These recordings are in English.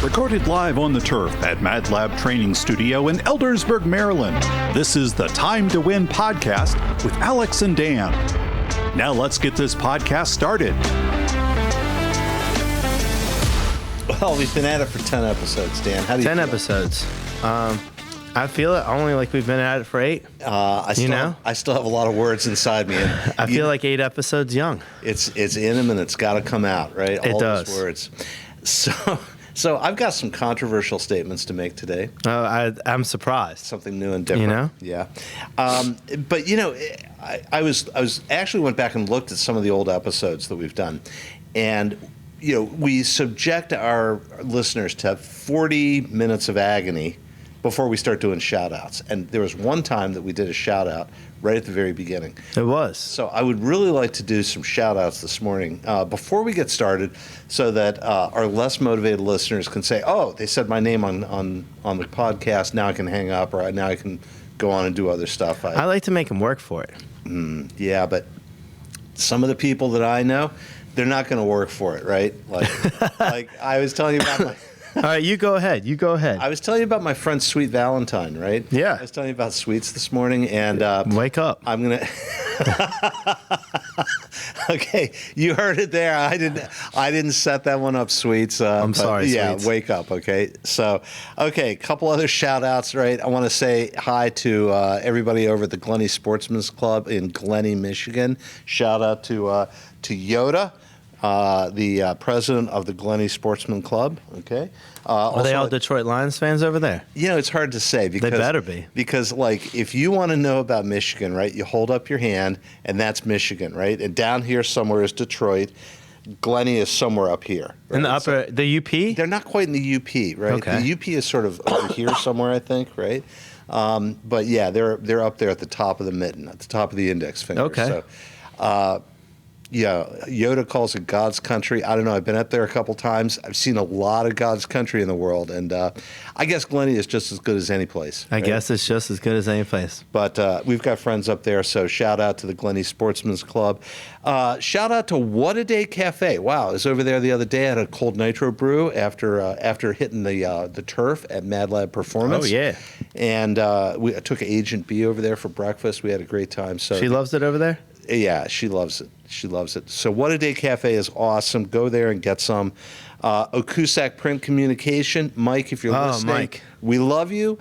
Recorded live on the turf at Mad Lab Training Studio in Eldersburg, Maryland. This is the Time to Win podcast with Alex and Dan. Now let's get this podcast started. Well, we've been at it for 10 episodes, Dan. How do you 10 feel? episodes. I feel it only like we've been at it for 8. I still have a lot of words inside me. And I feel like 8 episodes young. It's in them, and it's got to come out, right? It All does. Those words. So I've got some controversial statements to make today. I'm surprised. Something new and different. You know? Yeah. But I was actually went back and looked at some of the old episodes that we've done, and we subject our listeners to 40 minutes of agony before we start doing shout-outs. And there was one time that we did a shout-out right at the very beginning. It was. So I would really like to do some shout-outs this morning before we get started so that our less motivated listeners can say, oh, they said my name on the podcast, now I can hang up, or now I can go on and do other stuff. I like to make them work for it. Yeah, but some of the people that I know, they're not going to work for it, right? Like I was telling you about All right, you go ahead. I was telling you about my friend Sweet Valentine, right? Yeah. I was telling you about sweets this morning, and Wake up. I'm gonna. Okay, you heard it there. I didn't set that one up, Sweets. I'm sorry, Yeah, Sweets. wake up. Okay, so a couple other shout outs, right? I want to say hi to everybody over at the Glenny Sportsman's Club in Glenny, Michigan. Shout out to Yoda. The president of the Glenny Sportsman Club. Okay, Are they all Detroit Lions fans over there? It's hard to say because They better be. Because if you want to know about Michigan, right, you hold up your hand, and that's Michigan, right, and down here somewhere is Detroit. Glenny is somewhere up here. Right? In the the UP? They're not quite in the UP, right? Okay. The UP is sort of over here somewhere, I think, right? But yeah, they're up there at the top of the mitten, at the top of the index finger. Okay. So, yeah, Yoda calls it God's country. I don't know. I've been up there a couple times. I've seen a lot of God's country in the world, and I guess Glenny is just as good as any place. I right? guess it's just as good as any place. But we've got friends up there, so shout out to the Glenny Sportsman's Club. Shout out to What a Day Cafe. Wow, I was over there the other day. I had a cold nitro brew after hitting the turf at Mad Lab Performance. Oh, yeah. And I took Agent B over there for breakfast. We had a great time. So She loves it over there? Yeah, she loves it. She loves it. So What a Day Cafe is awesome. Go there and get some. Okusak Print Communication. Mike, if you're listening, Mike. we love you.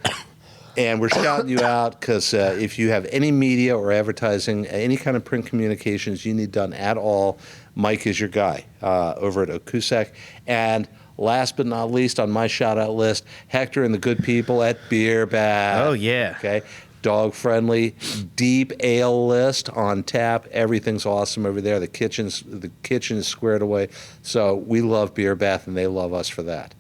And we're shouting you out because if you have any media or advertising, any kind of print communications you need done at all, Mike is your guy over at Okusak. And last but not least on my shout-out list, Hector and the good people at Beer Bath. Oh, yeah. Okay. Dog-friendly, deep ale list on tap. Everything's awesome over there. The kitchen is squared away. So we love Beer Bath, and they love us for that.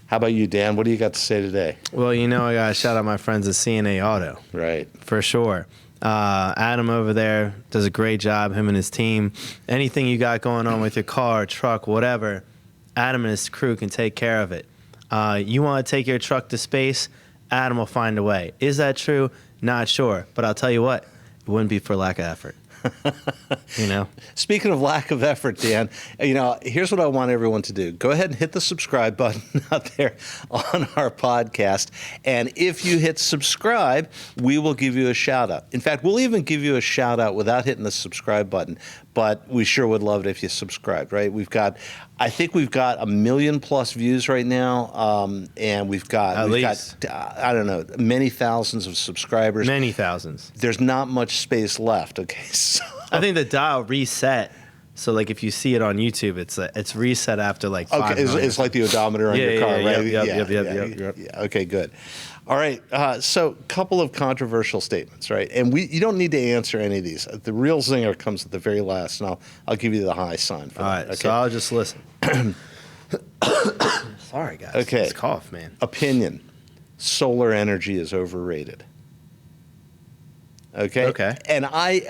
How about you, Dan? What do you got to say today? Well, I got to shout out my friends at CNA Auto. Right. For sure. Adam over there does a great job, him and his team. Anything you got going on with your car, truck, whatever, Adam and his crew can take care of it. You want to take your truck to space, Adam will find a way. Is that true? Not sure. But I'll tell you what, it wouldn't be for lack of effort. Speaking of lack of effort, Dan, here's what I want everyone to do. Go ahead and hit the subscribe button out there on our podcast. And if you hit subscribe, we will give you a shout out. In fact, we'll even give you a shout out without hitting the subscribe button. But we sure would love it if you subscribed, right? I think we've got 1 million plus views right now. And we've got, I don't know, many thousands of subscribers. Many thousands. There's not much space left, okay? So I think the dial reset. So, if you see it on YouTube, it's reset after 5 Okay, it's like the odometer on your car, right? Yep. Yeah. Okay, good. All right, so a couple of controversial statements, right? And you don't need to answer any of these. The real zinger comes at the very last, and I'll give you the high sign for All that. right, Okay? so I'll just listen. Sorry, guys. Okay. This cough, man. Opinion: solar energy is overrated. Okay. And I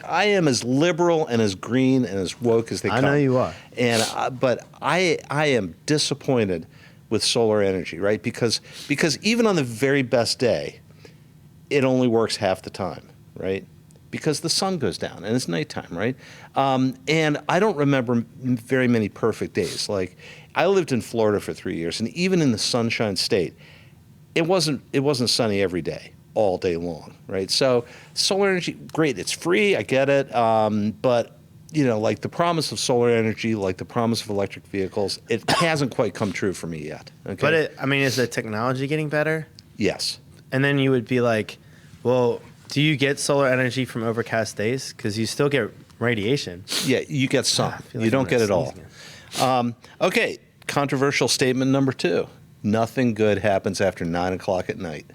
am as liberal and as green and as woke as they come. I know you are. And but I am disappointed with solar energy, right? Because even on the very best day, it only works half the time, right? because the sun goes down and it's nighttime, right? And I don't remember very many perfect days. Like, I lived in Florida for 3 years, and even in the Sunshine State, it wasn't sunny every day, all day long, right? So solar energy, great, it's free, I get it, but like the promise of solar energy, like the promise of electric vehicles, it hasn't quite come true for me yet. Okay? But is the technology getting better? Yes. And then you would be like, well, do you get solar energy from overcast days? Because you still get radiation. Yeah, you get some. Like You don't get it all. Okay, controversial statement number 2. Nothing good happens after 9 o'clock at night.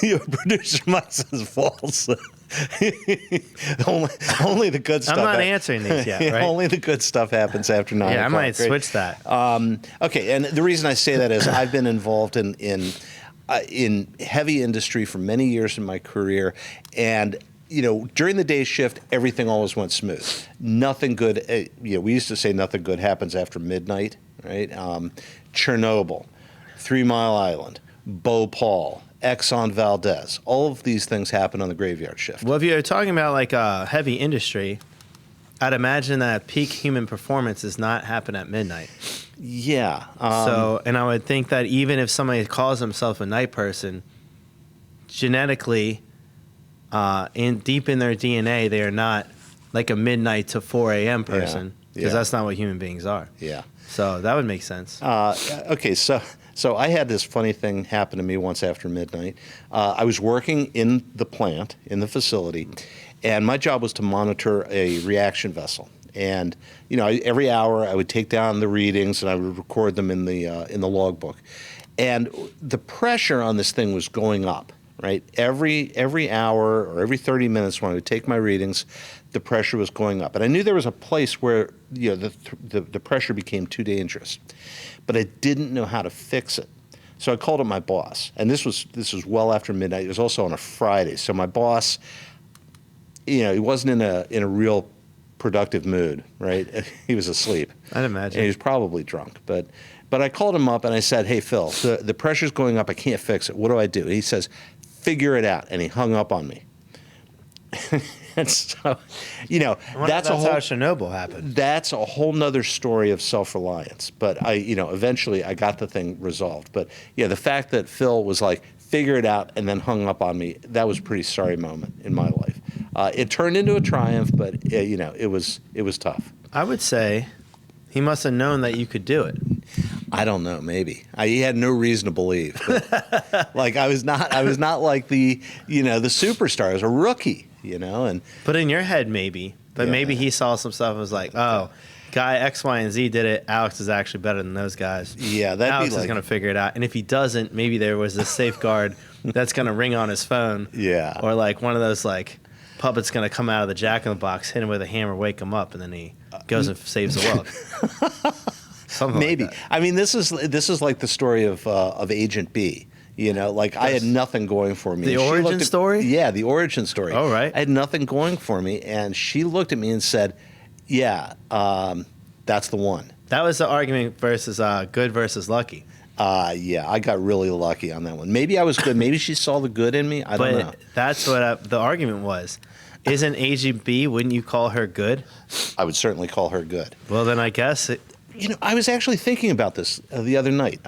Your producer Mike says false. only the good stuff. I'm not answering these yet, right? Only the good stuff happens after 9 o'clock. Yeah, I might right? switch that. Okay, and the reason I say that is I've been involved in heavy industry for many years in my career, and during the day shift, everything always went smooth. Nothing good. We used to say nothing good happens after midnight, right? Chernobyl, 3 Mile Island, Bhopal, Exxon Valdez. All of these things happen on the graveyard shift. Well, if you're talking about like a heavy industry, I'd imagine that peak human performance does not happen at midnight. Yeah. And I would think that even if somebody calls themselves a night person, genetically, deep in their DNA, they are not like a midnight to 4 a.m. person, because that's not what human beings are. Yeah. So that would make sense. Okay, so I had this funny thing happen to me once after midnight. I was working in the plant, in the facility, and my job was to monitor a reaction vessel. And every hour I would take down the readings and I would record them in the logbook. And the pressure on this thing was going up. Right, every hour or every 30 minutes when I would take my readings, the pressure was going up, and I knew there was a place where the pressure became too dangerous, but I didn't know how to fix it. So I called up my boss, and this was well after midnight. It was also on a Friday, so my boss, he wasn't in a real productive mood. Right, he was asleep. I'd imagine. And he was probably drunk, but I called him up and I said, "Hey Phil, the pressure's going up. I can't fix it. What do I do?" And he says, "Figure it out." And he hung up on me. And so, that's how Chernobyl happened. That's a whole nother story of self-reliance. But eventually I got the thing resolved. But yeah, the fact that Phil was like, "Figure it out," and then hung up on me, that was a pretty sorry moment in my life. It turned into a triumph, but it was tough. I would say he must have known that you could do it. I don't know. Maybe he had no reason to believe. But, like I was not like the the superstar. I was a rookie. But in your head, maybe. But maybe he saw some stuff and was like, "Oh, guy X, Y, and Z did it. Alex is actually better than those guys. Yeah, Alex is going to figure it out. And if he doesn't, maybe there was a safeguard that's going to ring on his phone. Yeah. Or like one of those like puppets going to come out of the Jack in the Box, hit him with a hammer, wake him up, and then he goes and saves the world." Something maybe. like that. I mean, this is like the story of Agent B. I had nothing going for me. The And she origin looked at- story? Yeah, the origin story. Oh, right. I had nothing going for me, and she looked at me and said, "Yeah, that's the one." That was the argument versus good versus lucky. Yeah, I got really lucky on that one. Maybe I was good. Maybe she saw the good in me. I don't know. But that's what the argument was. Isn't Agent B, wouldn't you call her good? I would certainly call her good. Well, then I guess I was actually thinking about this the other night.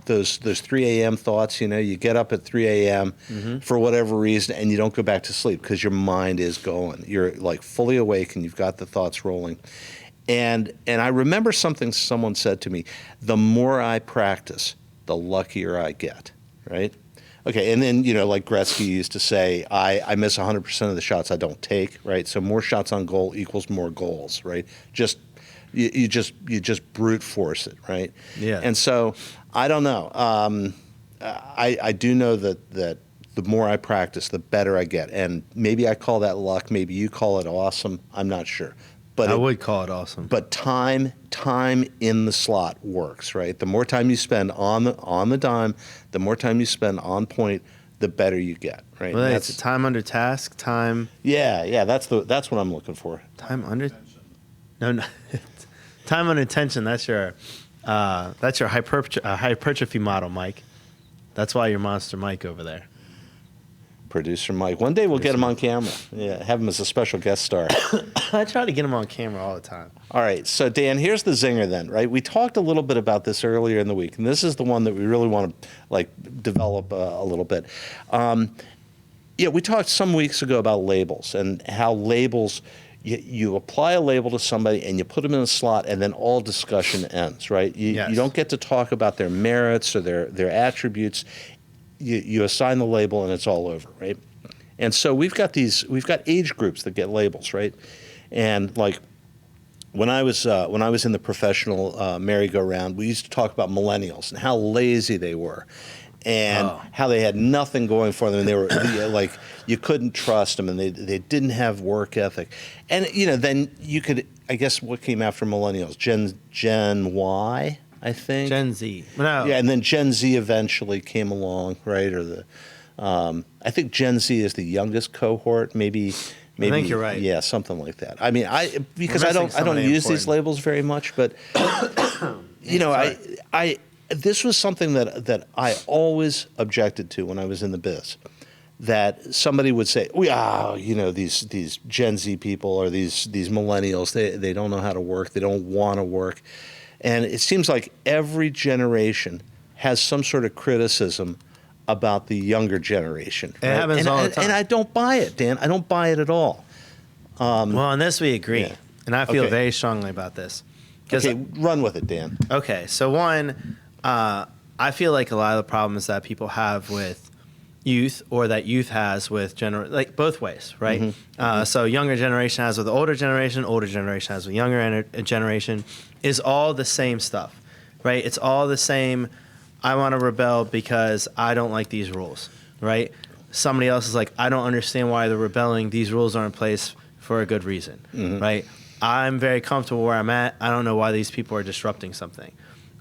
Those 3 a.m. thoughts. You get up at 3 a.m. For whatever reason, and you don't go back to sleep because your mind is going. You're like fully awake, and you've got the thoughts rolling. And I remember something someone said to me: "The more I practice, the luckier I get." Right? Okay, and then like Gretzky used to say, I miss 100% of the shots I don't take. Right? So more shots on goal equals more goals. Right? You just brute force it, right? Yeah. And so I don't know. I do know that the more I practice, the better I get. And maybe I call that luck. Maybe you call it awesome. I'm not sure. But I would call it awesome. But time in the slot works, right? The more time you spend on the dime, the more time you spend on point, the better you get, right? Well, it's time under task, time. Yeah. That's what I'm looking for. Time under. No. Time under tension. That's your hypertrophy model, Mike. That's why you're Monster Mike over there. Producer Mike. One day we'll get him on camera. Yeah, have him as a special guest star. I try to get him on camera all the time. All right, so Dan, here's the zinger then, right? We talked a little bit about this earlier in the week, and this is the one that we really want to like develop a little bit. Yeah, we talked some weeks ago about labels and how labels, you apply a label to somebody and you put them in a slot and then all discussion ends, right? You don't get to talk about their merits or their attributes. You assign the label and it's all over, right? And so we've got age groups that get labels, right? And like when I was in the professional merry-go-round, we used to talk about millennials and how lazy they were, and how they had nothing going for them, and they were like you couldn't trust them, and they didn't have work ethic, and then you could, I guess, what came after millennials, Gen Y. I think Gen Z. No. Yeah, and then Gen Z eventually came along, right? Or I think Gen Z is the youngest cohort, maybe. I think you're right. Yeah, something like that. I mean, because I don't use these labels very much, but this was something that I always objected to when I was in the biz. That somebody would say, these Gen Z people or these millennials, they don't know how to work, they don't want to work. And it seems like every generation has some sort of criticism about the younger generation. It happens all the time. And I don't buy it, Dan. I don't buy it at all. Well, on this we agree. Yeah. And I feel very strongly about this. Okay, run with it, Dan. Okay, so one, I feel like a lot of the problems that people have with youth or that youth has with like both ways, right? Mm-hmm. So younger generation has with the older generation has with younger generation is all the same stuff, right? It's all the same. I want to rebel because I don't like these rules, right? Somebody else is like, I don't understand why they're rebelling. These rules are in place for a good reason, right? I'm very comfortable where I'm at. I don't know why these people are disrupting something.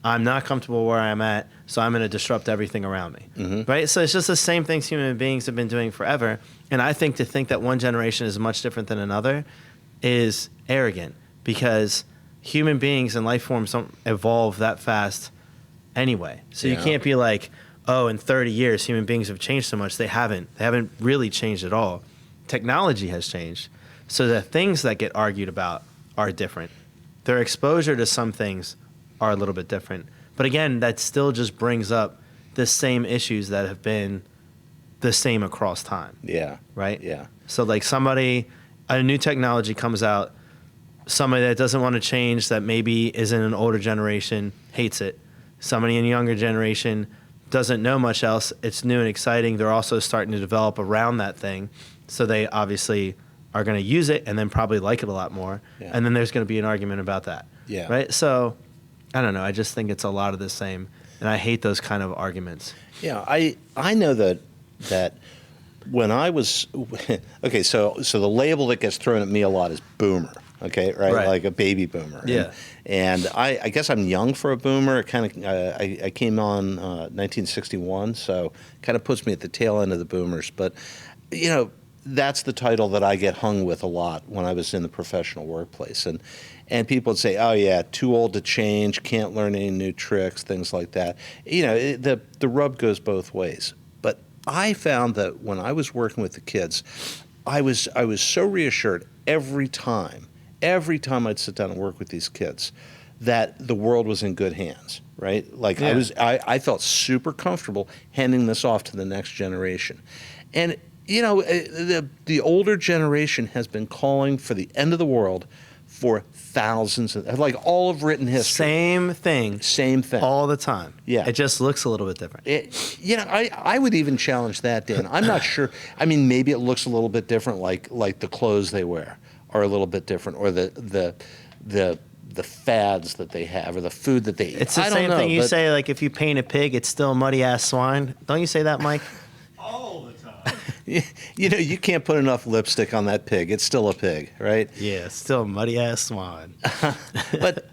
I'm not comfortable where I'm at, so I'm going to disrupt everything around me, right? So it's just the same things human beings have been doing forever. And I think to think that one generation is much different than another is arrogant, because human beings and life forms don't evolve that fast anyway. So you can't be like, oh, in 30 years, human beings have changed so much. They haven't. They haven't really changed at all. Technology has changed. So the things that get argued about are different. Their exposure to some things are a little bit different. But again, that still just brings up the same issues that have been the same across time. Yeah. Right? Yeah. So like a new technology comes out, somebody that doesn't want to change, that maybe is in an older generation, hates it. Somebody in a younger generation doesn't know much else. It's new and exciting. They're also starting to develop around that thing. So they obviously are going to use it and then probably like it a lot more. Yeah. And then there's going to be an argument about that. Yeah. Right? So I don't know. I just think it's a lot of the same. And I hate those kind of arguments. Yeah, I know that when I was okay, so the label that gets thrown at me a lot is boomer. Okay, right? Like a baby boomer. Yeah. And I guess I'm young for a boomer. It kind of I came on 1961, so kind of puts me at the tail end of the boomers. But that's the title that I get hung with a lot when I was in the professional workplace. And people would say, oh, yeah, too old to change, can't learn any new tricks, things like that. The rub goes both ways. But I found that when I was working with the kids, I was so reassured every time I'd sit down and work with these kids that the world was in good hands, right? Like I felt super comfortable handing this off to the next generation. And the older generation has been calling for the end of the world for thousands of, like all of written history. Same thing. All the time. Yeah. It just looks a little bit different. I would even challenge that, Dan. I'm not sure. I mean, maybe it looks a little bit different, like the clothes they wear are a little bit different, or the fads that they have, or the food that they eat. It's the same thing you say, like if you paint a pig, it's still muddy-ass swine. Don't you say that, Mike? All the time. You can't put enough lipstick on that pig. It's still a pig, right? Yeah, still a muddy-ass swine. But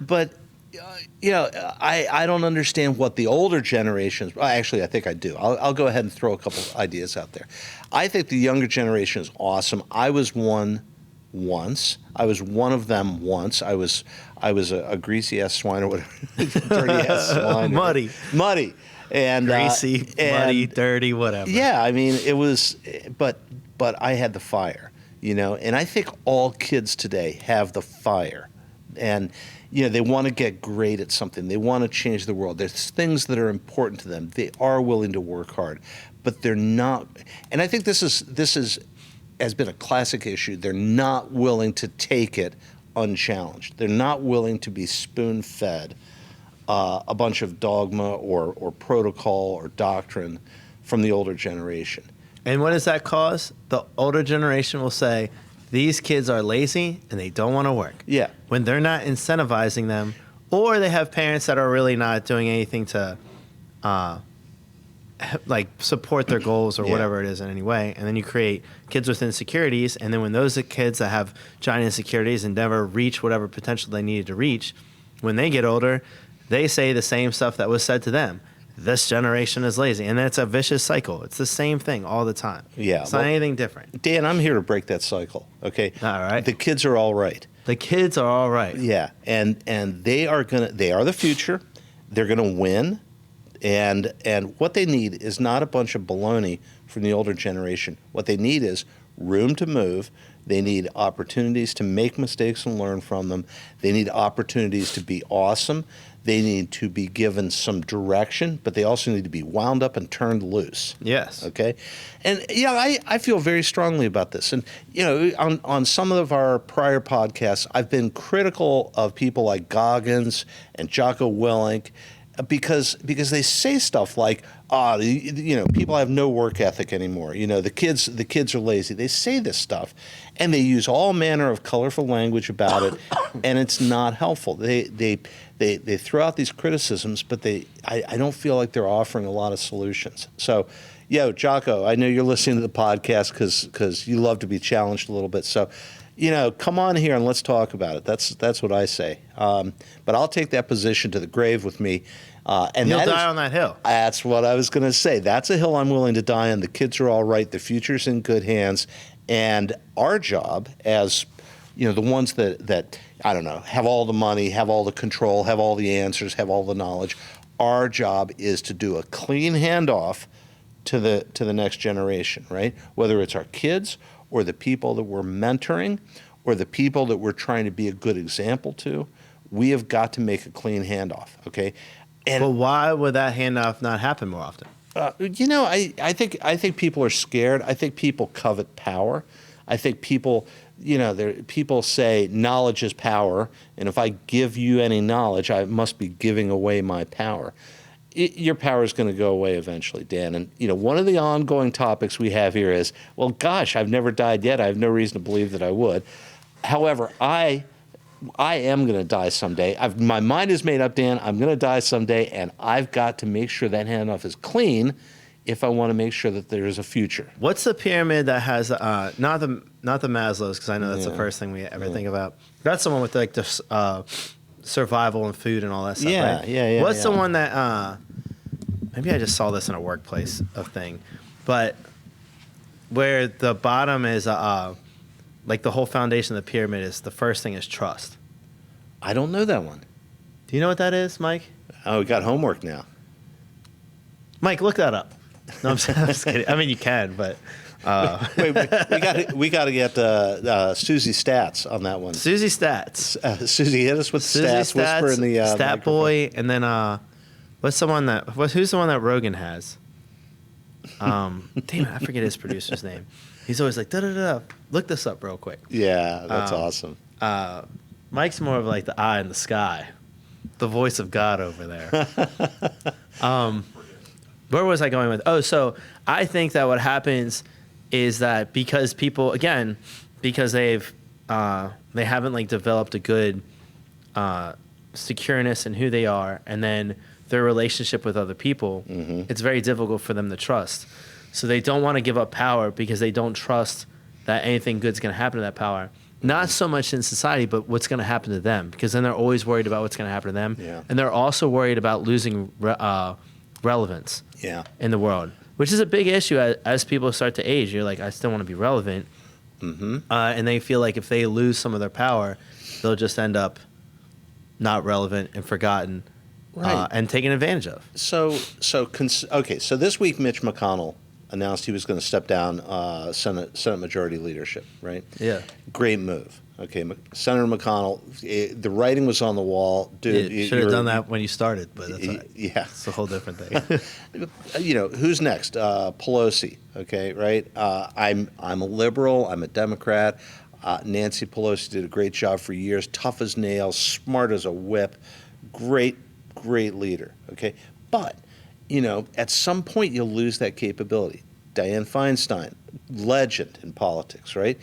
I don't understand what the older generations. Actually, I think I do. I'll go ahead and throw a couple ideas out there. I think the younger generation is awesome. I was one once. I was one of them once. I was a greasy ass swine or whatever, dirty ass swine. Muddy. and Greasy, muddy, dirty, whatever. Yeah, I mean, it was, but I had the fire, and I think all kids today have the fire, and they want to get great at something. They want to change the world. There's things that are important to them. They are willing to work hard, but they're not. And I think this has been a classic issue. They're not willing to take it unchallenged. They're not willing to be spoon-fed a bunch of dogma or protocol or doctrine from the older generation. And what does that cause? The older generation will say, these kids are lazy and they don't want to work. Yeah. When they're not incentivizing them, or they have parents that are really not doing anything to support their goals or whatever it is in any way. And then you create kids with insecurities. And then when those are kids that have giant insecurities and never reach whatever potential they needed to reach, when they get older, they say the same stuff that was said to them. This generation is lazy. And then it's a vicious cycle. It's the same thing all the time. Yeah. It's not anything different. Dan, I'm here to break that cycle, okay? All right. The kids are all right. The kids are all right. Yeah. And they are the future. They're gonna win. And what they need is not a bunch of baloney from the older generation. What they need is room to move. They need opportunities to make mistakes and learn from them. They need opportunities to be awesome. They need to be given some direction, but they also need to be wound up and turned loose. Yes. Okay? And, I feel very strongly about this. And, on some of our prior podcasts, I've been critical of people like Goggins and Jocko Willink because they say stuff like, people have no work ethic anymore. The kids are lazy. They say this stuff, and they use all manner of colorful language about it, and it's not helpful. They throw out these criticisms, but I don't feel like they're offering a lot of solutions. So, Jocko, I know you're listening to the podcast because you love to be challenged a little bit. So, come on here and let's talk about it. That's what I say. But I'll take that position to the grave with me. And you'll die on that hill. That's what I was going to say. That's a hill I'm willing to die on. The kids are all right. The future's in good hands. And our job as, the ones that I don't know, have all the money, have all the control, have all the answers, have all the knowledge, our job is to do a clean handoff to the next generation, right? Whether it's our kids or the people that we're mentoring or the people that we're trying to be a good example to, we have got to make a clean handoff, okay? But why would that handoff not happen more often? I think people are scared. I think people covet power. I think people, people say knowledge is power, and if I give you any knowledge, I must be giving away my power. Your power is going to go away eventually, Dan. And, one of the ongoing topics we have here is, well, gosh, I've never died yet. I have no reason to believe that I would. However, I am going to die someday. My mind is made up, Dan. I'm going to die someday, and I've got to make sure that handoff is clean if I want to make sure that there is a future. What's the pyramid that has not the Maslow's, because I know that's the first thing we ever think about. That's the one with like the survival and food and all that stuff. Yeah, right? yeah. What's the one that maybe I just saw this in a workplace thing, but where the bottom is like the whole foundation of the pyramid is the first thing is trust. I don't know that one. Do you know what that is, Mike? Oh, we got homework now. Mike, look that up. No, I'm just kidding. I mean, you can, but wait, we got to get Susie Stats on that one. Susie Stats. Susie, hit us with Susie stats. Whisper in the Stat microphone. Boy, and then who's the one that Rogan has? Damn it, I forget his producer's name. He's always like, da-da-da. Look this up real quick. Yeah, that's awesome. Mike's more of like the eye in the sky, the voice of God over there. Where was I going with? Oh, so I think that what happens is that because people, again, because they haven't like developed a good secureness in who they are, and then their relationship with other people, it's very difficult for them to trust. So they don't want to give up power because they don't trust that anything good's going to happen to that power. Not so much in society, but what's going to happen to them, because then they're always worried about what's going to happen to them. Yeah. And they're also worried about losing relevance in the world, which is a big issue as people start to age. You're like, I still want to be relevant. And they feel like if they lose some of their power, they'll just end up not relevant and forgotten. and taken advantage of. So this week Mitch McConnell announced he was going to step down Senate Majority Leadership, right? Yeah. Great move. Okay, Senator McConnell, the writing was on the wall. Dude, You should have done that when you started, but that's all right. Yeah. It's a whole different thing. Who's next? Pelosi, okay, right? I'm a liberal. I'm a Democrat. Nancy Pelosi did a great job for years, tough as nails, smart as a whip, great leader, okay? But, at some point you'll lose that capability. Dianne Feinstein, legend in politics, right?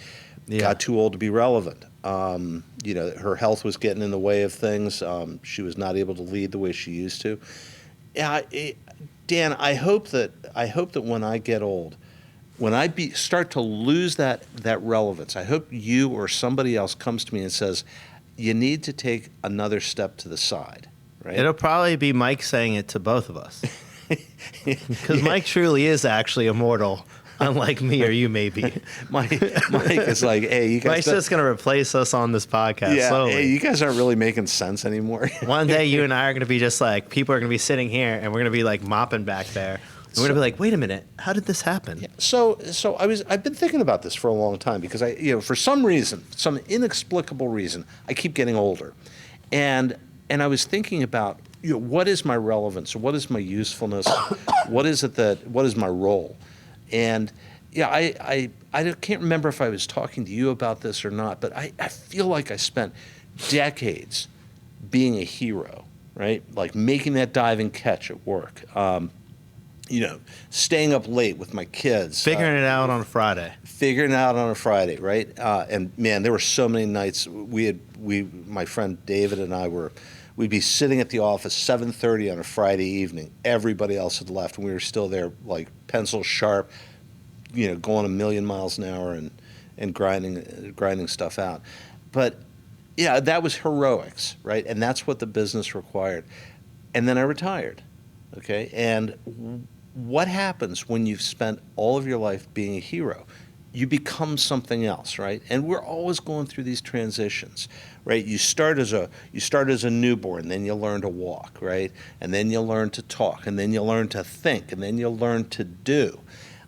Yeah. Got too old to be relevant. Her health was getting in the way of things. She was not able to lead the way she used to. Yeah, Dan, I hope that when I get old, when I start to lose that relevance, I hope you or somebody else comes to me and says, you need to take another step to the side, right? It'll probably be Mike saying it to both of us. Because Mike truly is actually immortal, unlike me or you maybe. Mike is like, hey, you guys... Mike's just going to replace us on this podcast slowly. Hey, you guys aren't really making sense anymore. One day you and I are going to be just like, people are going to be sitting here and we're going to be like mopping back there. And we're going to be like, wait a minute, how did this happen? Yeah. So I've been thinking about this for a long time because for some reason, some inexplicable reason, I keep getting older. And I was thinking about, what is my relevance? What is my usefulness? What is my role? And I can't remember if I was talking to you about this or not, but I feel like I spent decades being a hero, right? Like making that diving catch at work. Staying up late with my kids. Figuring it out on a Friday. Right? And man, there were so many nights my friend David and I we'd be sitting at the office 7:30 on a Friday evening. Everybody else had left, and we were still there, like pencil sharp, going a million miles an hour and grinding stuff out. But yeah, that was heroics, right? And that's what the business required. And then I retired, okay? And what happens when you've spent all of your life being a hero? You become something else, right? And we're always going through these transitions, right? You start as a newborn, then you learn to walk, right? And then you learn to talk, and then you learn to think, and then you learn to do.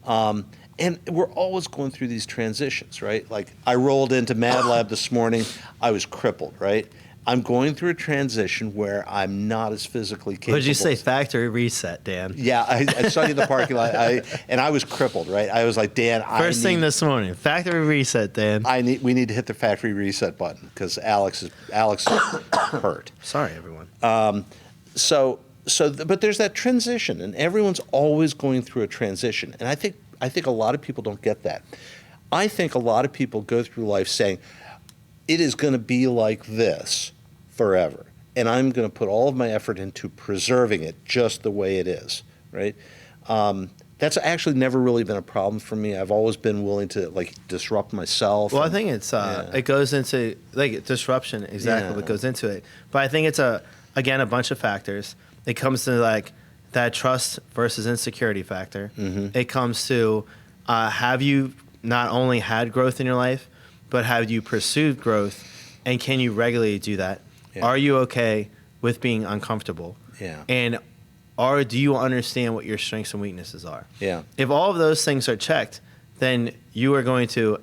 And we're always going through these transitions, right? Like I rolled into Mad Lab this morning, I was crippled, right? I'm going through a transition where I'm not as physically capable. What did you say? Factory reset, Dan. Yeah, I saw you in the parking lot, and I was crippled, right? I was like, Dan, First thing this morning, factory reset, Dan. We need to hit the factory reset button because Alex is hurt. Sorry, everyone. But there's that transition, and everyone's always going through a transition, and I think a lot of people don't get that. I think a lot of people go through life saying, it is going to be like this forever, and I'm going to put all of my effort into preserving it just the way it is, right? That's actually never really been a problem for me. I've always been willing to disrupt myself. Well, I think it's it goes into disruption, exactly what goes into it. But I think it's a bunch of factors. It comes to that trust versus insecurity factor. Mm-hmm. It comes to have you not only had growth in your life, but have you pursued growth, and can you regularly do that? Yeah. Are you okay with being uncomfortable? Yeah. And do you understand what your strengths and weaknesses are? Yeah. If all of those things are checked, then you are going to,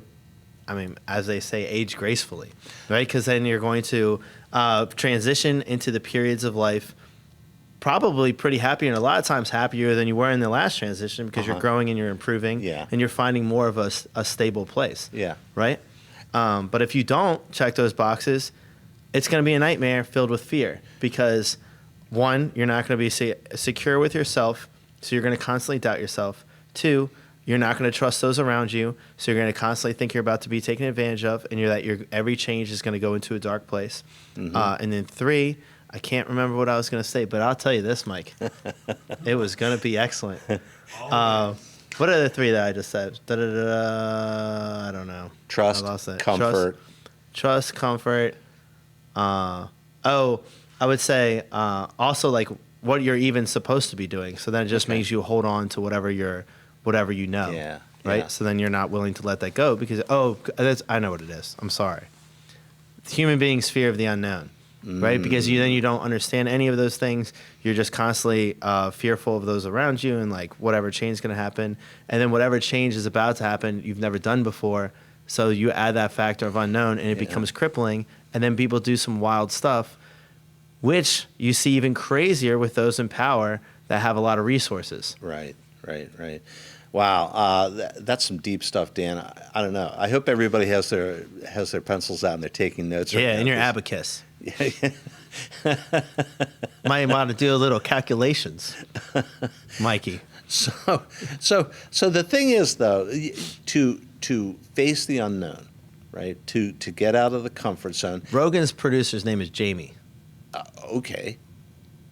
as they say, age gracefully, right? Because then you're going to transition into the periods of life probably pretty happy, and a lot of times happier than you were in the last transition because you're growing and you're improving, and you're finding more of a stable place. Yeah. Right? But if you don't check those boxes, it's going to be a nightmare filled with fear because, one, you're not going to be secure with yourself, so you're going to constantly doubt yourself. Two, you're not going to trust those around you, so you're going to constantly think you're about to be taken advantage of, and every change is going to go into a dark place. Mm-hmm. And then three, I can't remember what I was going to say, but I'll tell you this, Mike. It was going to be excellent. What are the three that I just said? I don't know. Trust, comfort. Trust, comfort. I would say also what you're even supposed to be doing. So then it just makes you hold on to whatever you know. Yeah. Right? Yeah. So then you're not willing to let that go because, I know what it is. I'm sorry. Human beings' fear of the unknown. right? Because then you don't understand any of those things. You're just constantly fearful of those around you and like whatever change is going to happen. And then whatever change is about to happen, you've never done before. So you add that factor of unknown and it becomes crippling. And then people do some wild stuff, which you see even crazier with those in power that have a lot of resources. Right. Wow, that's some deep stuff, Dan. I don't know. I hope everybody has their pencils out and they're taking notes. Yeah, and your abacus. Might want to do a little calculations, Mikey. So the thing is, though, to face the unknown, right? To get out of the comfort zone. Rogan's producer's name is Jamie. Okay.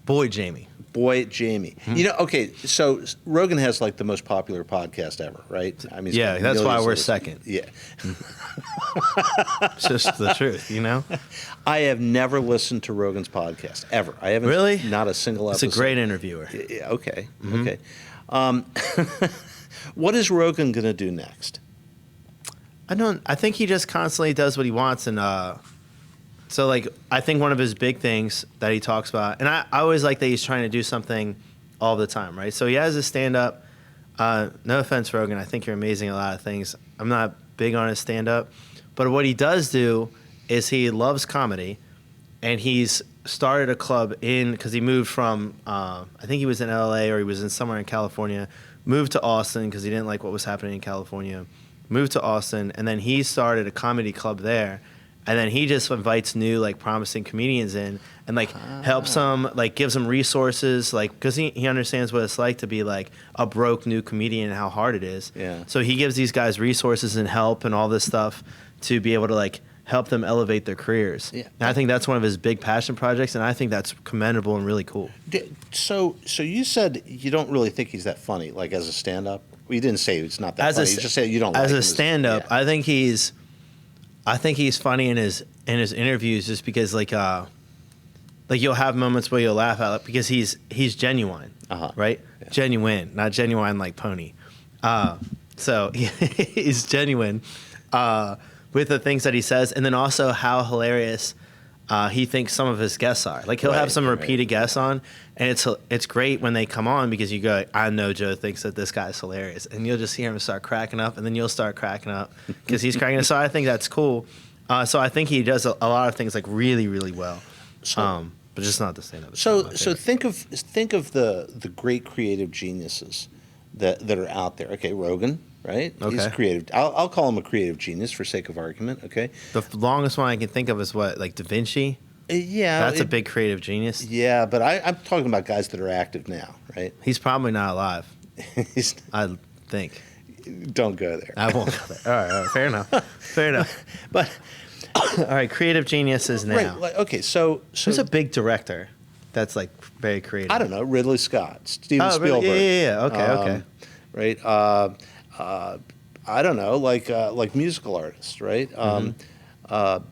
Boy Jamie. Okay, so Rogan has like the most popular podcast ever, right? I mean, yeah, that's why we're second. Yeah. It's just the truth, you know? I have never listened to Rogan's podcast, ever. I haven't. Really? Not a single episode. It's a great interviewer. Yeah, okay. What is Rogan going to do next? I think he just constantly does what he wants. And so, like, I think one of his big things that he talks about, and I always like that he's trying to do something all the time, right? So he has his stand-up. No offense, Rogan. I think you're amazing at a lot of things. I'm not big on his stand-up. But what he does do is he loves comedy, and he's started a club because he moved from, I think he was in LA or he was in somewhere in California, moved to Austin because he didn't like what was happening in California, moved to Austin, and then he started a comedy club there. And then he just invites new, like, promising comedians in and, like, helps them, like, gives them resources, like, because he understands what it's like to be, like, a broke new comedian and how hard it is. Yeah. So he gives these guys resources and help and all this stuff to be able to, like, help them elevate their careers. Yeah. And I think that's one of his big passion projects, and I think that's commendable and really cool. So you said you don't really think he's that funny, like, as a stand-up? Well, you didn't say it's not that funny. You just said you don't like him as a stand-up, yeah. I think he's funny in his interviews just because like you'll have moments where you'll laugh out because he's genuine, right? Yeah. Genuine, not genuine like pony. So he's genuine with the things that he says, and then also how hilarious he thinks some of his guests are. Like he'll have some repeated guests on, and it's great when they come on because you go, I know Joe thinks that this guy's hilarious, and you'll just hear him start cracking up, and then you'll start cracking up because he's cracking up. So I think that's cool. So I think he does a lot of things like really, really well, but just not the stand-up. So think of the great creative geniuses that are out there. Okay, Rogan. Right? Okay. He's creative. I'll call him a creative genius for sake of argument, okay? The longest one I can think of is what, like Da Vinci? Yeah. That's a big creative genius. Yeah, but I'm talking about guys that are active now, right? He's probably not alive. I think. Don't go there. I won't go there. All right, fair enough. But all right, creative geniuses now. Right, like, okay, so who's a big director that's like very creative? I don't know, Ridley Scott, Steven Spielberg. Yeah. Okay. Right? I don't know, like musical artists, right? But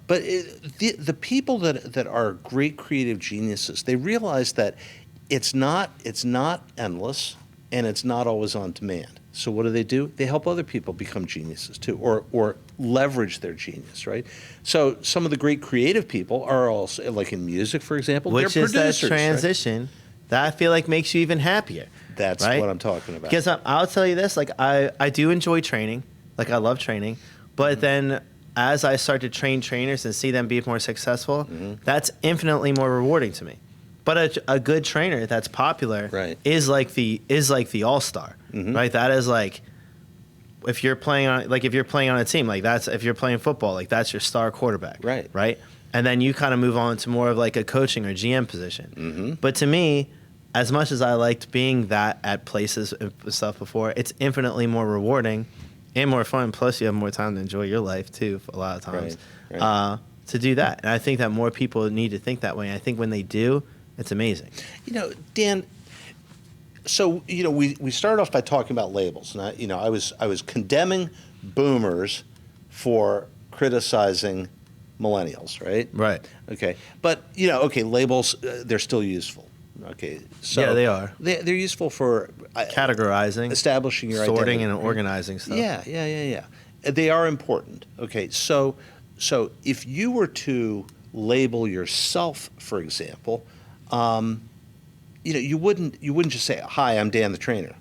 the people that are great creative geniuses, they realize that it's not endless and it's not always on demand. So what do? They help other people become geniuses too, or leverage their genius, right? So some of the great creative people are also, like in music, for example, which they're is producers, that transition that I feel like makes you even happier. That's right? what I'm talking about. Because I'll tell you this, like I do enjoy training, like I love training, but then as I start to train trainers and see them be more successful, that's infinitely more rewarding to me. But a good trainer that's popular is like the all-star, right? That is like if you're playing on a team, like that's if you're playing football, like that's your star quarterback, right? And then you kind of move on to more of like a coaching or GM position. But to me, as much as I liked being that at places and stuff before, it's infinitely more rewarding and more fun. Plus, you have more time to enjoy your life, too, a lot of times, to do that. And I think that more people need to think that way. And I think when they do, it's amazing. You know, Dan, so, you know, we started off by talking about labels. And, I was condemning boomers for criticizing millennials, right? Right. Okay. But, labels, they're still useful. Okay, so yeah, they are. They're useful for categorizing, establishing your sorting, identity, and organizing stuff. Yeah. They are important. Okay, so if you were to label yourself, for example, you wouldn't just say, "Hi, I'm Dan the trainer."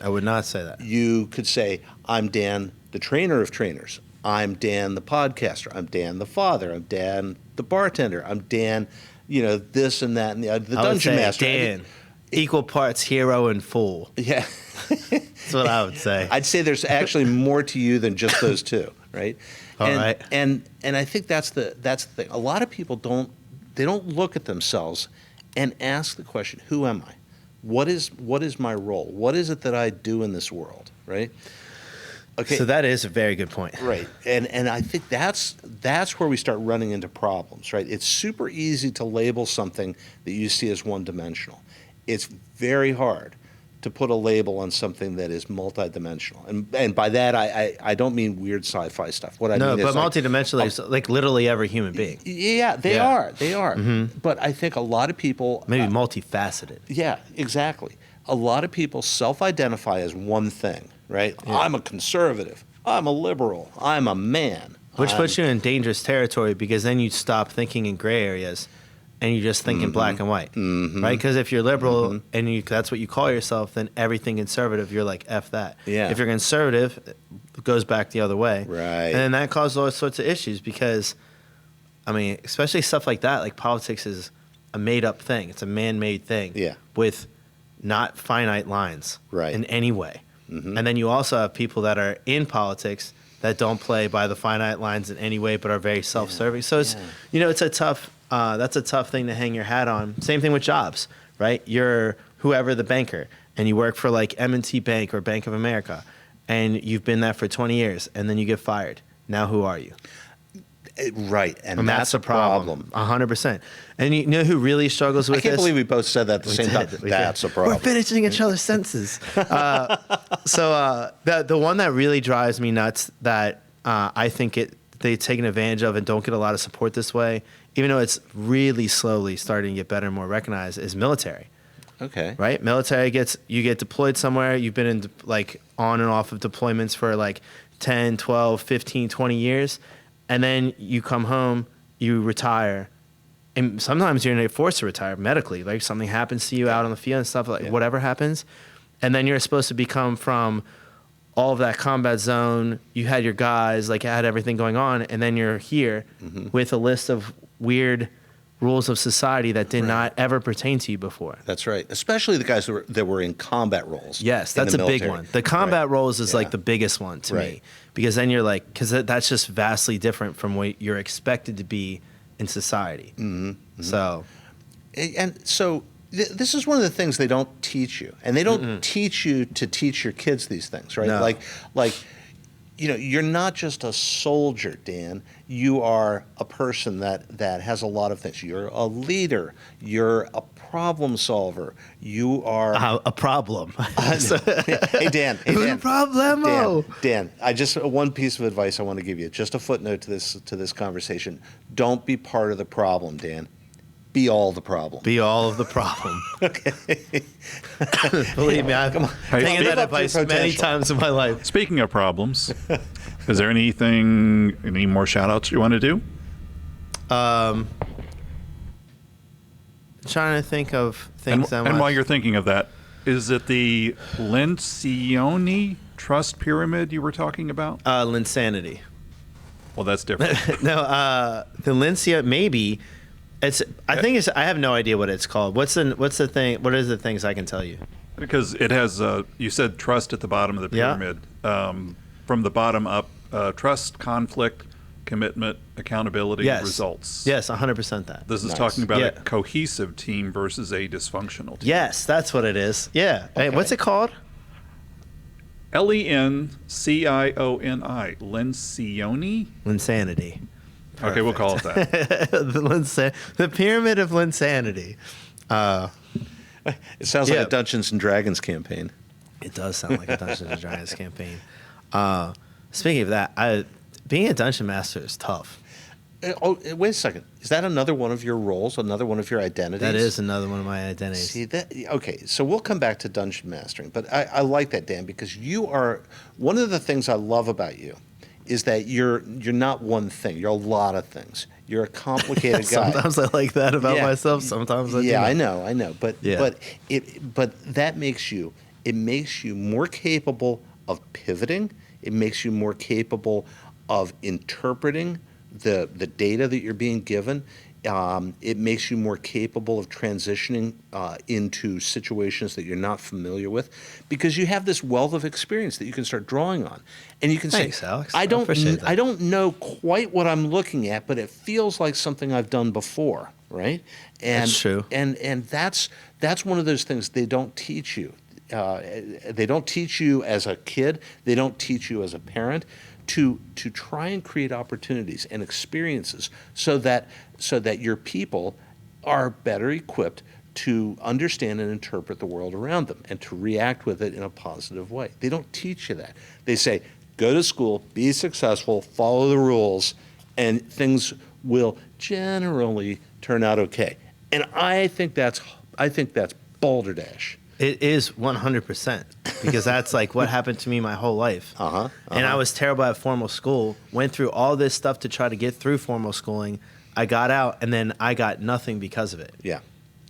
I would not say that. You could say, "I'm Dan the trainer of trainers. I'm Dan the podcaster. I'm Dan the father. I'm Dan the bartender. I'm Dan, this and that and the I would dungeon say master." Dan, equal parts hero and fool. Yeah. That's what I would say. I'd say there's actually more to you than just those two, right? All right. And I think that's the thing. A lot of people don't look at themselves and ask the question, who am I? What is my role? What is it that I do in this world, right? Okay. So that is a very good point. Right. And I think that's where we start running into problems, right? It's super easy to label something that you see as one-dimensional. It's very hard to put a label on something that is multidimensional. And by that, I don't mean weird sci-fi stuff. What I mean is multidimensional is like literally every human being. Yeah, they are. They are. Mm-hmm. But I think a lot of people... Maybe multifaceted. Yeah, exactly. A lot of people self-identify as one thing, right? Yeah. I'm a conservative. I'm a liberal. I'm a man. Which puts you in dangerous territory because then you stop thinking in gray areas and you just think in black and white, right? Because if you're liberal and that's what you call yourself, then everything conservative, you're like, F that. Yeah. If you're conservative, it goes back the other way. Right. And then that causes all sorts of issues because, especially stuff like that, like politics is a made-up thing. It's a man-made thing with not finite lines in any way. Mm-hmm. And then you also have people that are in politics that don't play by the finite lines in any way but are very self-serving. So it's, it's a tough... that's a tough thing to hang your hat on. Same thing with jobs, right? You're whoever the banker, and you work for like M&T Bank or Bank of America, and you've been that for 20 years, and then you get fired. Now who are you? Right, and that's a problem. 100%. And you know who really struggles with this? I can't believe we both said that at the same time. That's a problem. We're finishing each other's sentences. So the one that really drives me nuts that I think they've taken advantage of and don't get a lot of support this way, even though it's really slowly starting to get better and more recognized, is military. Okay. Right? Military you get deployed somewhere. You've been in like on and off of deployments for like 10, 12, 15, 20 years. And then you come home, you retire. And sometimes you're forced to retire medically. Like something happens to you out on the field and stuff, like whatever happens. And then you're supposed to become from all of that combat zone. You had your guys, like had everything going on. And then you're here with a list of weird rules of society that did not ever pertain to you before. That's right. Especially the guys that were in combat roles. Yes, that's a big one. The combat roles is like the biggest one to me. Because then you're like, because that's just vastly different from what you're expected to be in society. So. And so this is one of the things they don't teach you. And they don't teach you to teach your kids these things, right? No. Like, you're not just a soldier, Dan. You are a person that has a lot of things. You're a leader. You're a problem solver. You are a problem. Hey, Dan. Problemo. Dan, one piece of advice I want to give you. Just a footnote to this conversation. Don't be part of the problem, Dan. Be all the problem. Be all of the problem. Okay. Believe me, I've taken that advice many times in my life. Speaking of problems, is there any more shout-outs you want to do? Trying to think of things. And while you're thinking of that, is it the Lencioni Trust Pyramid you were talking about? Linsanity. Well, that's different. No, the Lincia, maybe. I have no idea what it's called. What's the thing? What is the things I can tell you? Because it has, you said trust at the bottom of the pyramid. From the bottom up, trust, conflict, commitment, accountability, results. Yes, 100% that. This is talking about a cohesive team versus a dysfunctional team. Yes, that's what it is. Yeah. Okay. Hey, what's it called? Lencioni. Lencioni? Linsanity. Perfect. Okay, we'll call it that. The Pyramid of Linsanity. It sounds like a Dungeons and Dragons campaign. It does sound like a Dungeons and Dragons campaign. Speaking of that, being a dungeon master is tough. Wait a second. Is that another one of your roles? Another one of your identities? That is another one of my identities. See that? Okay, so we'll come back to dungeon mastering, but I like that, Dan, because you are one of the things I love about you is that you're not one thing. You're a lot of things. You're a complicated guy. Sometimes I like that about Yeah. myself. Sometimes I do. Yeah, not. I know. But Yeah. but that makes you more capable of pivoting. It makes you more capable of interpreting the data that you're being given. It makes you more capable of transitioning into situations that you're not familiar with, because you have this wealth of experience that you can start drawing on, and you can Thanks, say, Alex. I I appreciate that. I don't know quite what I'm looking at, but it feels like something I've done before, right? And That's true. And that's one of those things they don't teach you. They don't teach you as a kid. They don't teach you as a parent to try and create opportunities and experiences so that your people are better equipped to understand and interpret the world around them and to react with it in a positive way. They don't teach you that. They say, go to school, be successful, follow the rules, and things will generally turn out okay. And I think that's balderdash. It is 100%, because that's like what happened to me my whole life. And I was terrible at formal school, went through all this stuff to try to get through formal schooling. I got out, and then I got nothing because of it. Yeah.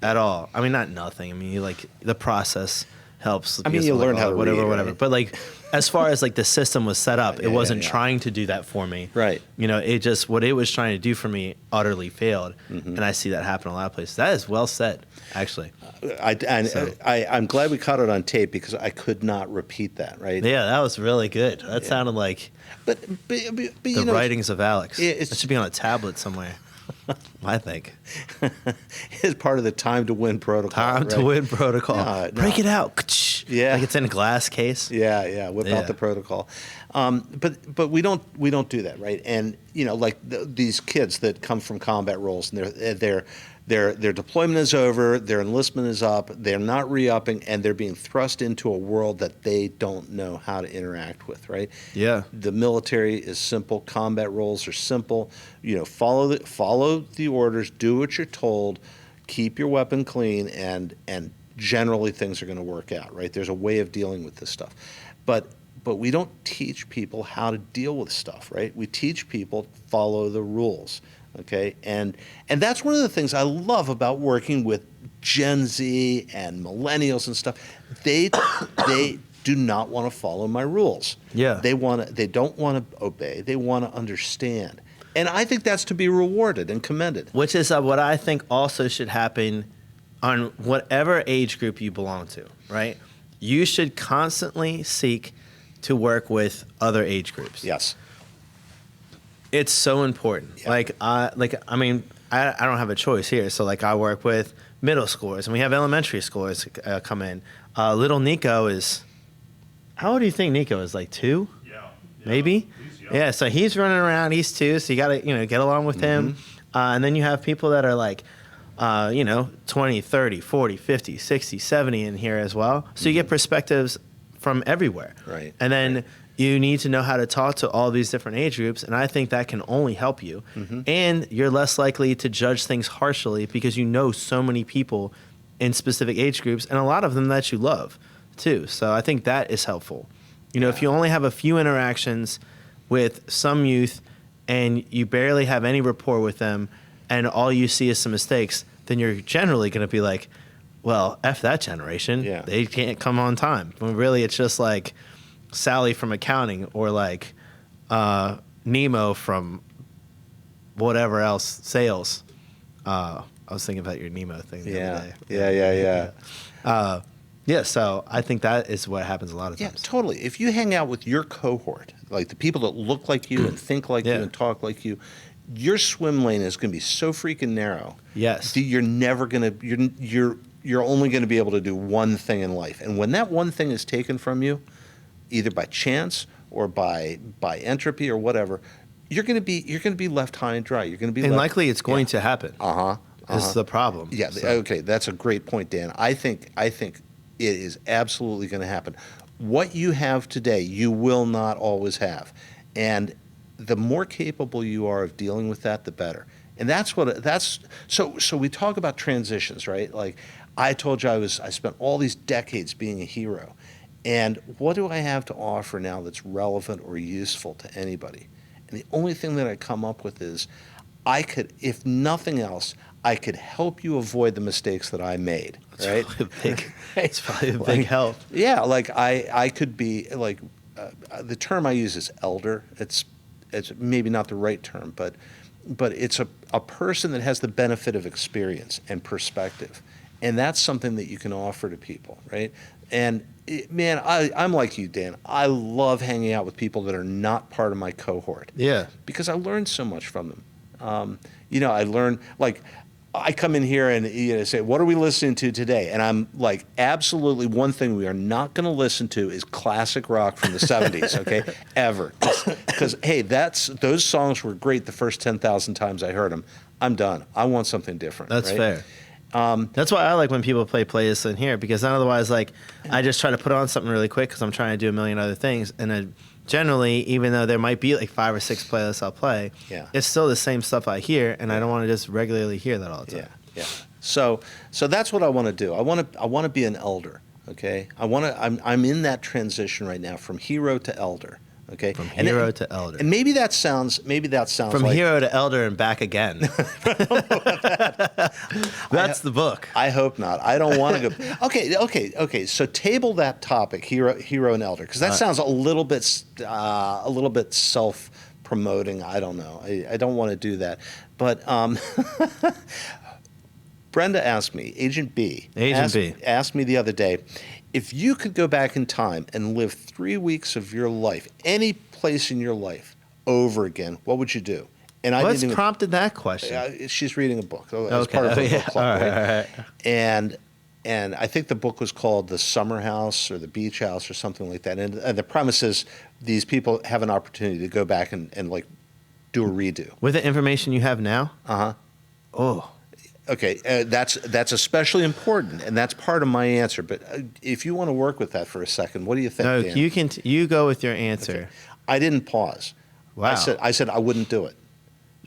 At all. I mean, not nothing. I mean, the process helps. I mean, you learn how to whatever, read, whatever. right? But like, as far as like the system was set up, it wasn't yeah. trying to do that for me. Right. It just, what it was trying to do for me utterly failed. And I see that happen a lot of places. That is well said, actually. I'm glad we caught it on tape, because I could not repeat that, right? Yeah, that was really good. That sounded like But the writings of Alex. It It should be on a tablet somewhere, I think. it's part of the time to win protocol. Time to right? win protocol. No. Break it out. Yeah. Like it's in a glass case. Yeah, whip Yeah. out the protocol. But we don't do that, right? And like these kids that come from combat roles, and their deployment is over, their enlistment is up, they're not re-upping, and they're being thrust into a world that they don't know how to interact with, right? Yeah. The military is simple. Combat roles are simple. Follow the orders, do what you're told, keep your weapon clean, and generally things are going to work out, right? There's a way of dealing with this stuff. But we don't teach people how to deal with stuff, right? We teach people follow the rules, okay? And that's one of the things I love about working with Gen Z and millennials and stuff. They do not want to follow my rules. Yeah. They don't want to obey. They want to understand. And I think that's to be rewarded and commended. Which is what I think also should happen on whatever age group you belong to, right? You should constantly seek to work with other age groups. Yes. It's so important. Yeah. I don't have a choice here. So like I work with middle schoolers, and we have elementary schoolers come in. Little Nico is, how old do you think Nico is? Like 2? Yeah. Maybe? He's young. Yeah, so he's running around. He's 2, so you got to get along with him. And then you have people that are like, 20, 30, 40, 50, 60, 70 in here as well. So you get perspectives from everywhere. Right. And then you need to know how to talk to all these different age groups, and I think that can only help you. And you're less likely to judge things harshly because you know so many people in specific age groups, and a lot of them that you love too. So I think that is helpful. If you only have a few interactions with some youth and you barely have any rapport with them, and all you see is some mistakes, then you're generally going to be like, well, F that generation. Yeah. They can't come on time. When really it's just like Sally from accounting, or like Nemo from whatever else, sales. I was thinking about your Nemo thing the other day. Yeah. So I think that is what happens a lot of Yeah, times. totally. If you hang out with your cohort, like the people that look like you and think like you Yeah. and talk like you, your swim lane is going to be so freaking narrow. Yes. that you're never going to you're only going to be able to do one thing in life. And when that one thing is taken from you, either by chance or by entropy or whatever, you're going to be left high and dry. You're going to be And left, likely it's going to happen. Is the problem. Yeah. So- Okay. That's a great point, Dan. I think it is absolutely going to happen. What you have today, you will not always have, and the more capable you are of dealing with that, the better. And that's so we talk about transitions, right? Like I told you, I spent all these decades being a hero, and what do I have to offer now that's relevant or useful to anybody? And the only thing that I come up with is, I could, if nothing else, I could help you avoid the mistakes that I made. Right? It's probably a big help. Yeah, like I could be like the term I use is elder. It's maybe not the right term, but it's a person that has the benefit of experience and perspective, and that's something that you can offer to people, right? And man, I'm like you, Dan. I love hanging out with people that are not part of my cohort. Yeah. Because I learned so much from them. I learned, like, I come in here and say, what are we listening to today? And I'm like, absolutely, one thing we are not going to listen to is classic rock from the 70s, okay, ever. Because, hey, those songs were great the first 10,000 times I heard them. I'm done. I want something different. That's right? fair. That's why I like when people play playlists in here, because then otherwise, like, I just try to put on something really quick because I'm trying to do a million other things. And then generally, even though there might be like 5 or 6 playlists I'll play, it's still the same stuff I hear, and I don't want to just regularly hear that all the time. Yeah. So that's what I want to do. I want to be an elder. Okay. I'm in that transition right now from hero to elder. Okay. From hero to elder. And maybe that sounds from like, hero to elder and back again. That's the book. I hope not. I don't want to go. Okay. So table that topic, hero and elder, because that sounds a little bit self-promoting. I don't know. I don't want to do that. But Brenda asked me, Agent B asked me the other day, if you could go back in time and live 3 weeks of your life, any place in your life, over again, what would you do? And What's prompted that question? She's reading a book. As part of her book club, all right. And I think the book was called The Summer House or The Beach House or something like that. And the premise is these people have an opportunity to go back and like do a redo. With the information you have now? Uh-huh. Oh. Okay, that's especially important, and that's part of my answer. But if you want to work with that for a second, what do you think? No, Dan? you go with your answer. Okay. I didn't pause. Wow. I said I wouldn't do it.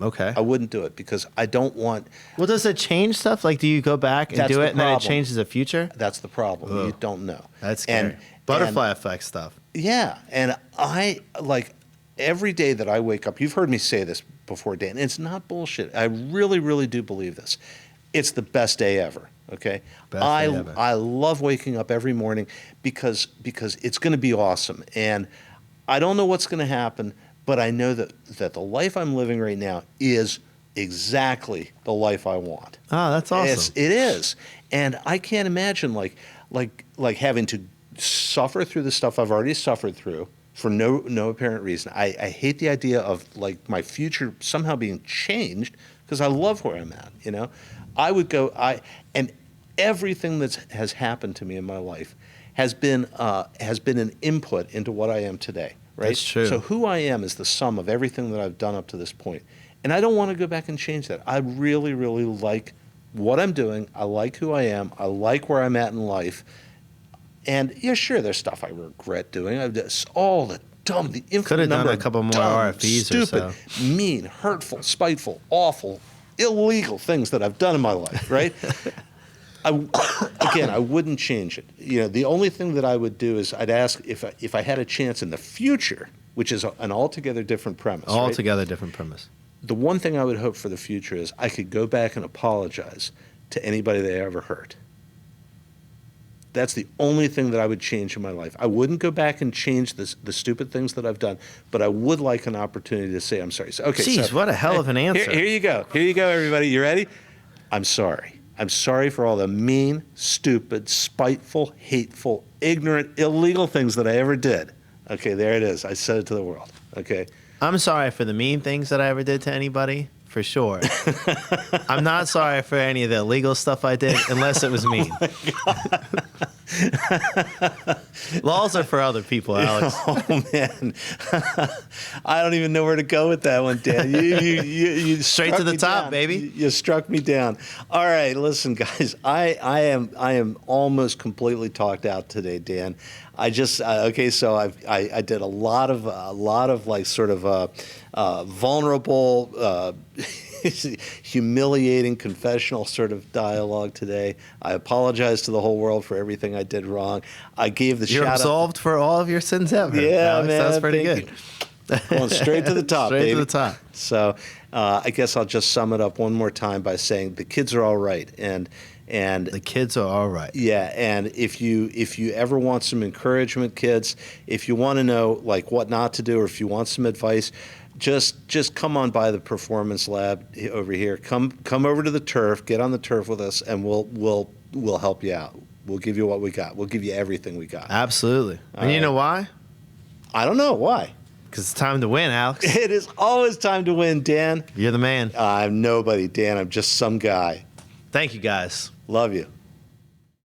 Okay. I wouldn't do it because I don't want. Well, does it change stuff? Like, do you go back and do it, and then it changes the future? That's the problem. Ugh. You don't know. That's scary. Butterfly effect stuff. Yeah, and I like every day that I wake up. You've heard me say this before, Dan. It's not bullshit. I really, really do believe this. It's the best day ever. Okay, Best day ever. I love waking up every morning because it's going to be awesome, and I don't know what's going to happen, but I know that the life I'm living right now is exactly the life I want. Oh, that's awesome. It is, and I can't imagine like having to suffer through the stuff I've already suffered through for no apparent reason. I hate the idea of like my future somehow being changed because I love where I'm at. You know, I would go. And everything that has happened to me in my life has been an input into what I am today. Right. That's true. So who I am is the sum of everything that I've done up to this point, and I don't want to go back and change that. I really, really like what I'm doing. I like who I am. I like where I'm at in life. And yeah, sure, there's stuff I regret doing. I've just all the dumb, the infinite number done a couple more dumb, RFPs stupid, or so. mean, hurtful, spiteful, awful, illegal things that I've done in my life, right? I wouldn't change it. You know, the only thing that I would do is I'd ask if I had a chance in the future, which is an altogether different premise. Altogether different premise. The one thing I would hope for the future is I could go back and apologize to anybody that I ever hurt. That's the only thing that I would change in my life. I wouldn't go back and change the stupid things that I've done, but I would like an opportunity to say I'm sorry. So, okay, Jeez, what a hell of an answer. Here you go. Here you go, everybody. You ready? I'm sorry. I'm sorry for all the mean, stupid, spiteful, hateful, ignorant, illegal things that I ever did. Okay, there it is. I said it to the world. Okay. I'm sorry for the mean things that I ever did to anybody, for sure. I'm not sorry for any of the illegal stuff I did, unless it was mean. Laws are for other people, Alex. Oh, man. I don't even know where to go with that one, Dan. You Straight to the top, baby. You struck me down. All right, listen, guys. I am almost completely talked out today, Dan. I just okay. So I did a lot of like sort of vulnerable, humiliating confessional sort of dialogue today. I apologize to the whole world for everything I did wrong. I gave the You're shout absolved for all of your sins ever. Yeah, Alex, man. That's pretty thank good. Going straight to the top, Straight baby. to the top. So I guess I'll just sum it up one more time by saying the kids are all right, and The kids are all right. yeah, and if you ever want some encouragement, kids, if you want to know like what not to do, or if you want some advice, just come on by the Performance Lab over here. Come over to the turf, get on the turf with us, and we'll help you out. We'll give you what we got. We'll give you everything we got. Absolutely. And you know why? I don't know why. Because it's time to win, Alex. It is always time to win, Dan. You're the man. I'm nobody, Dan. I'm just some guy. Thank you, guys. Love you.